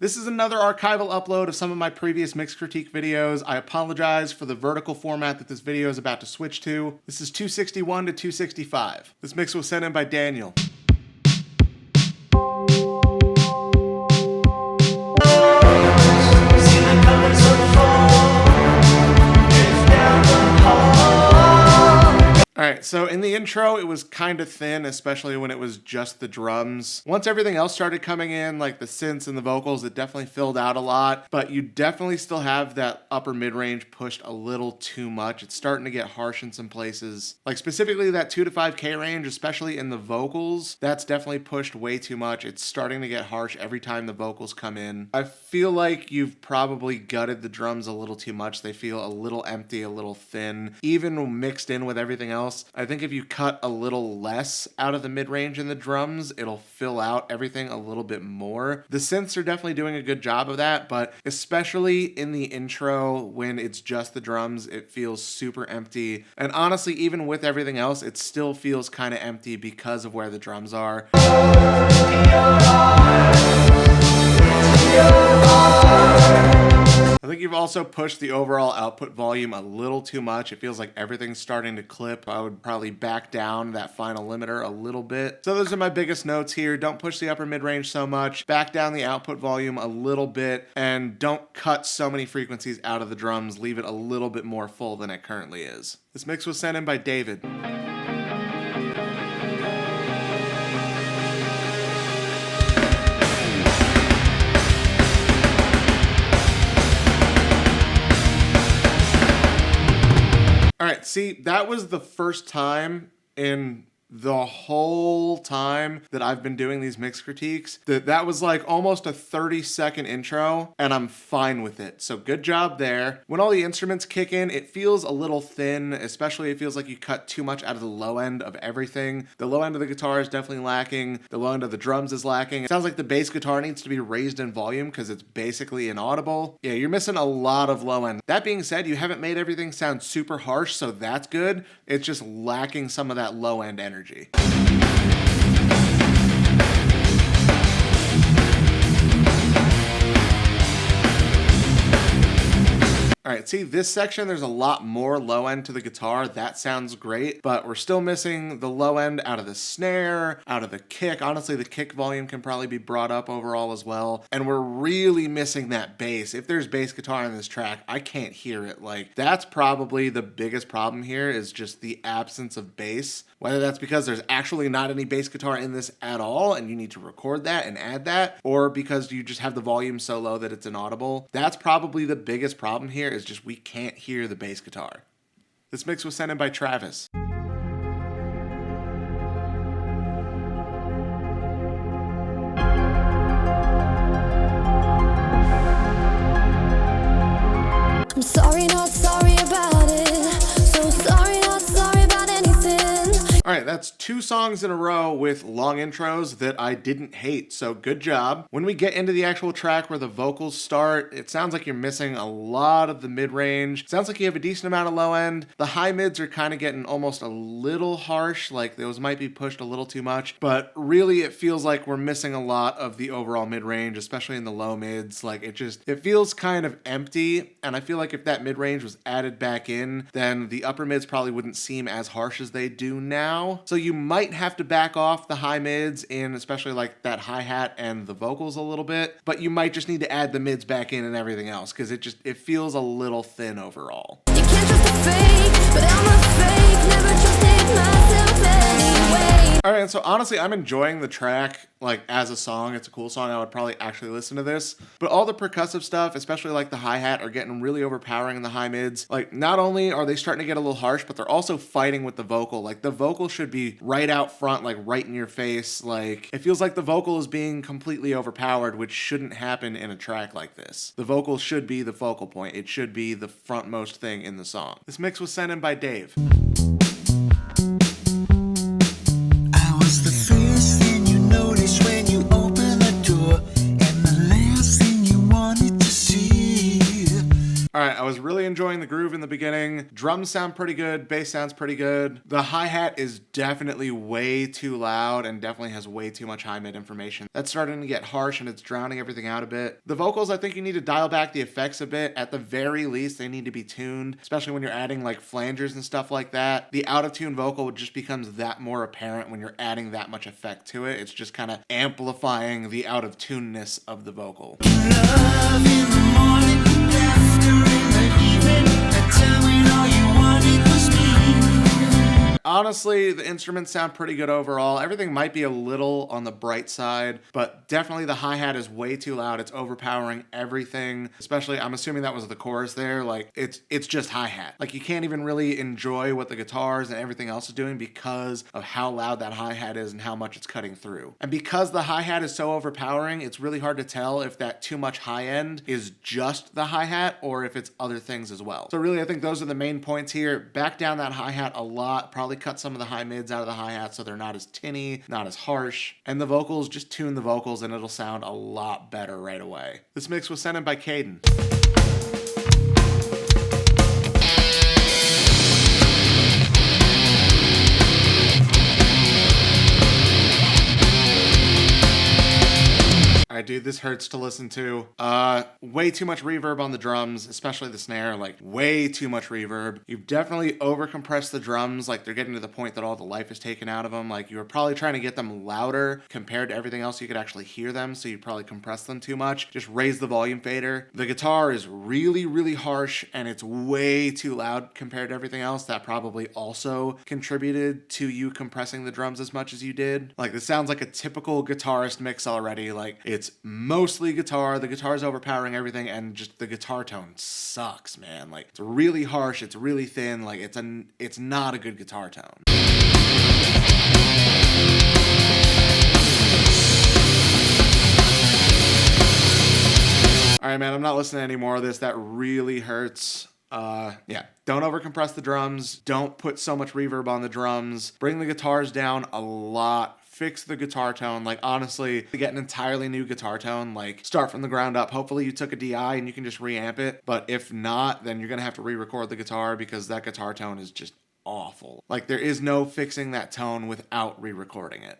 This is another archival upload of some of my previous mix critique videos. I apologize for the vertical format that this video is about to switch to. This is 261 to 265. This mix was sent in by Daniel. Alright, so in the intro, it was kind of thin, especially when it was just the drums. Once everything else started coming in, like the synths and the vocals, it definitely filled out a lot, but you definitely still have that upper mid-range pushed a little too much. It's starting to get harsh in some places. Like specifically that 2 to 5K range, especially in the vocals, that's definitely pushed way too much. It's starting to get harsh every time the vocals come in. I feel like you've probably gutted the drums a little too much. They feel a little empty, a little thin, even mixed in with everything else. I think if you cut a little less out of the mid-range in the drums, it'll fill out everything a little bit more. The synths are definitely doing a good job of that, but especially in the intro when it's just the drums, it feels super empty. And honestly, even with everything else, it still feels kind of empty because of where the drums are. I think you've also pushed the overall output volume a little too much. It feels like everything's starting to clip. I would probably back down that final limiter a little bit. So those are my biggest notes here. Don't push the upper mid-range so much. Back down the output volume a little bit, and don't cut so many frequencies out of the drums. Leave it a little bit more full than it currently is. This mix was sent in by David. All right, see, that was the first time in the whole time that I've been doing these mix critiques that was like almost a 30-second intro, and I'm fine with it. So good job there. When all the instruments kick in, it feels a little thin, especially it feels like you cut too much out of the low end of everything. The low end of the guitar is definitely lacking. The low end of the drums is lacking. It sounds like the bass guitar needs to be raised in volume because it's basically inaudible. Yeah, you're missing a lot of low end. That being said, you haven't made everything sound super harsh, so that's good. It's just lacking some of that low end energy. All right, see this section, there's a lot more low end to the guitar. That sounds great, but we're still missing the low end out of the snare, out of the kick. Honestly, the kick volume can probably be brought up overall as well. And we're really missing that bass. If there's bass guitar on this track, I can't hear it. Like, that's probably the biggest problem here, is just the absence of bass. Whether that's because there's actually not any bass guitar in this at all and you need to record that and add that, or because you just have the volume so low that it's inaudible. That's probably the biggest problem here, is just we can't hear the bass guitar. This mix was sent in by Travis. I'm sorry, not sorry about it. So sorry, not sorry about anything. All right, that's 2 songs in a row with long intros that I didn't hate, so good job. When we get into the actual track where the vocals start, it sounds like you're missing a lot of the mid-range. Sounds like you have a decent amount of low end. The high mids are kind of getting almost a little harsh, like those might be pushed a little too much, but really it feels like we're missing a lot of the overall mid-range, especially in the low mids. Like it feels kind of empty, and I feel like if that mid-range was added back in, then the upper mids probably wouldn't seem as harsh as they do now. So you might have to back off the high mids in especially like that hi-hat and the vocals a little bit, but you might just need to add the mids back in and everything else, because it feels a little thin overall. You can't trust a fake, but I'm a fake. Never trusted myself anyway. All right, so honestly, I'm enjoying the track, like, as a song. It's a cool song. I would probably actually listen to this. But all the percussive stuff, especially like the hi-hat, are getting really overpowering in the high mids. Like, not only are they starting to get a little harsh, but they're also fighting with the vocal. Like, the vocal should be right out front, like right in your face. Like, it feels like the vocal is being completely overpowered, which shouldn't happen in a track like this. The vocal should be the focal point. It should be the frontmost thing in the song. This mix was sent in by Dave. All right, I was really enjoying the groove in the beginning. Drums sound pretty good, bass sounds pretty good. The hi-hat is definitely way too loud and definitely has way too much high-mid information. That's starting to get harsh and it's drowning everything out a bit. The vocals, I think you need to dial back the effects a bit. At the very least, they need to be tuned, especially when you're adding like flangers and stuff like that. The out-of-tune vocal just becomes that more apparent when you're adding that much effect to it. It's just kind of amplifying the out-of-tuneness of the vocal. Love in the morning, laughter in the evening, a time when all you wanted was me. Honestly, the instruments sound pretty good overall. Everything might be a little on the bright side, but definitely the hi-hat is way too loud. It's overpowering everything. Especially, I'm assuming that was the chorus there. Like, it's just hi-hat. Like, you can't even really enjoy what the guitars and everything else is doing because of how loud that hi-hat is and how much it's cutting through. And because the hi-hat is so overpowering, it's really hard to tell if that too much high end is just the hi-hat or if it's other things as well. So really, I think those are the main points here. Back down that hi-hat a lot, probably cut some of the high mids out of the hi-hat so they're not as tinny, not as harsh. And the vocals, just tune the vocals and it'll sound a lot better right away. This mix was sent in by Caden. Alright, dude, this hurts to listen to. Way too much reverb on the drums, especially the snare, like way too much reverb. You've definitely overcompressed the drums, like they're getting to the point that all the life is taken out of them. Like you were probably trying to get them louder compared to everything else you could actually hear them, so you probably compressed them too much. Just raise the volume fader. The guitar is really, really harsh and it's way too loud compared to everything else. That probably also contributed to you compressing the drums as much as you did. Like this sounds like a typical guitarist mix already. Like it's mostly guitar, the guitar's overpowering everything, and just the guitar tone sucks, man. Like it's really harsh, it's really thin, like it's not a good guitar tone. All right, man, I'm not listening to any more of this. That really hurts. Yeah, don't overcompress the drums. Don't put so much reverb on the drums. Bring the guitars down a lot. Fix the guitar tone. Like honestly, to get an entirely new guitar tone, like start from the ground up. Hopefully you took a DI and you can just reamp it. But if not, then you're gonna have to re-record the guitar because that guitar tone is just awful. Like there is no fixing that tone without re-recording it.